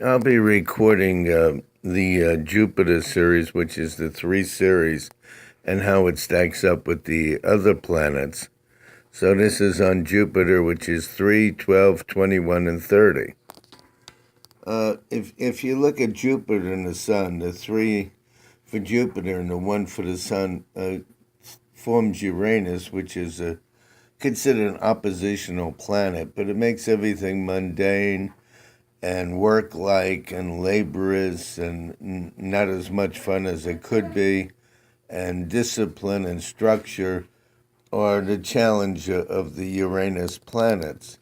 I'll be recording the Jupiter series, which is the 3 series, and how it stacks up with the other planets. So this is on Jupiter, which is 3, 12, 21, and 30. If you look at Jupiter and the Sun, the 3 for Jupiter and the 1 for the Sun forms Uranus, which is considered an oppositional planet, but it makes everything mundane and work-like and laborious and not as much fun as it could be, and discipline and structure are the challenge of the Uranus planets.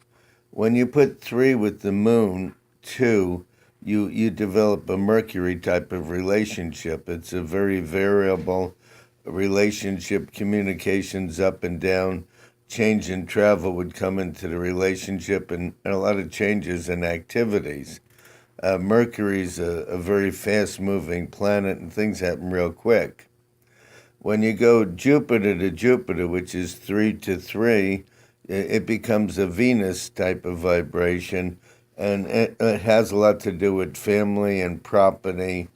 When you put 3 with the moon, 2, you develop a Mercury type of relationship. It's a very variable relationship, communications up and down, change in travel would come into the relationship, and a lot of changes in activities. Mercury's a very fast-moving planet, and things happen real quick. When you go Jupiter to Jupiter, which is 3 to 3, it becomes a Venus type of vibration, and it has a lot to do with family and property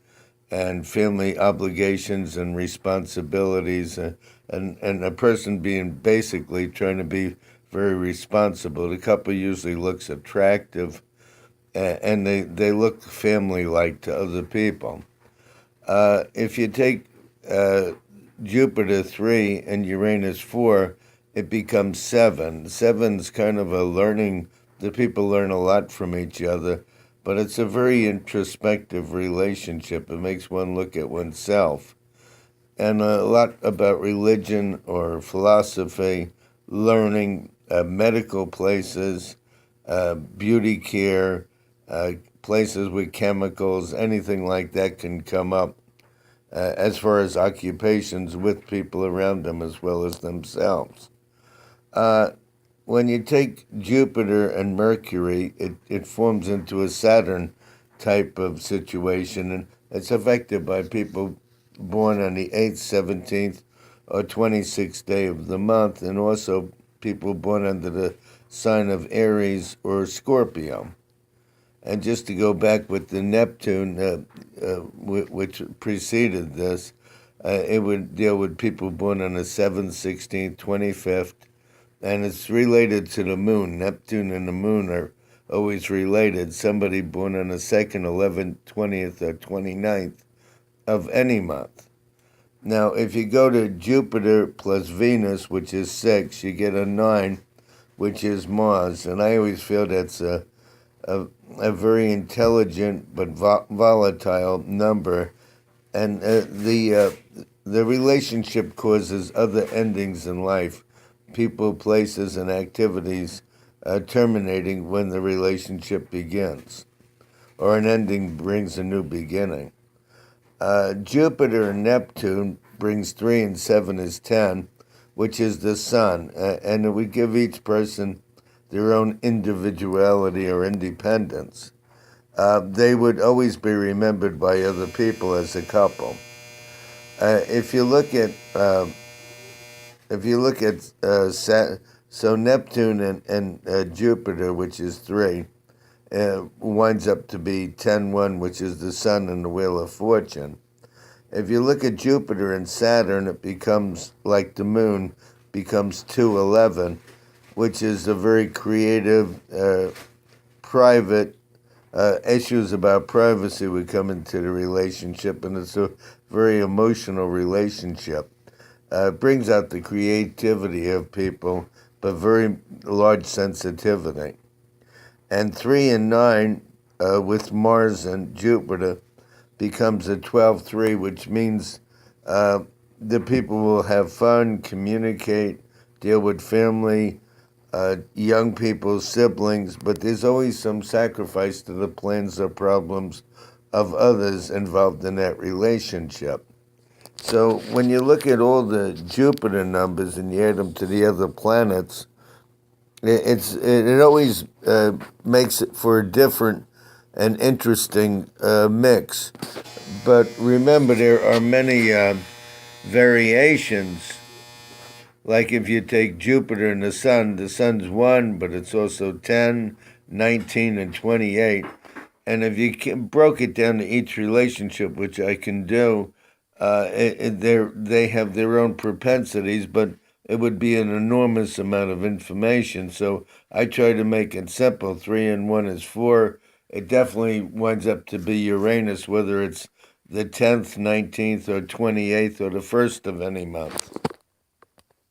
and family obligations and responsibilities, and a person being basically trying to be very responsible. The couple usually looks attractive, and they look family-like to other people. If you take Jupiter 3 and Uranus 4, it becomes 7. Seven's kind of a learning, the people learn a lot from each other, but it's a very introspective relationship. It makes one look at oneself. And a lot about religion or philosophy, learning, medical places, beauty care, places with chemicals, anything like that can come up as far as occupations with people around them as well as themselves. When you take Jupiter and Mercury, it forms into a Saturn type of situation, and it's affected by people born on the 8th, 17th, or 26th day of the month, and also people born under the sign of Aries or Scorpio. And just to go back with the Neptune, which preceded this, it would deal with people born on the 7th, 16th, 25th, and it's related to the moon. Neptune and the moon are always related. Somebody born on the 2nd, 11th, 20th, or 29th of any month. Now, if you go to Jupiter plus Venus, which is 6, you get a 9, which is Mars. And I always feel that's a very intelligent but volatile number. And the relationship causes other endings in life, people, places, and activities terminating when the relationship begins, or an ending brings a new beginning. Jupiter and Neptune brings 3 and 7 is 10, which is the sun, and it would give each person their own individuality or independence. They would always be remembered by other people as a couple. If you look at so Neptune and Jupiter, which is 3, winds up to be 10-1, which is the sun and the wheel of fortune. If you look at Jupiter and Saturn, it becomes like the moon, becomes 2-11, which is a very creative, private issues about privacy would come into the relationship, and it's a very emotional relationship. It brings out the creativity of people, but very large sensitivity. And 3 and 9 with Mars and Jupiter becomes a 12-3, which means the people will have fun, communicate, deal with family, young people, siblings, but there's always some sacrifice to the plans or problems of others involved in that relationship. So when you look at all the Jupiter numbers and you add them to the other planets, it always makes it for a different and interesting mix. But remember, there are many variations. Like if you take Jupiter and the sun's 1, but it's also 10, 19, and 28. And if you broke it down to each relationship, which I can do, they have their own propensities, but it would be an enormous amount of information. So I try to make it simple. 3 and 1 is 4. It definitely winds up to be Uranus, whether it's the 10th, 19th, or 28th, or the 1st of any month.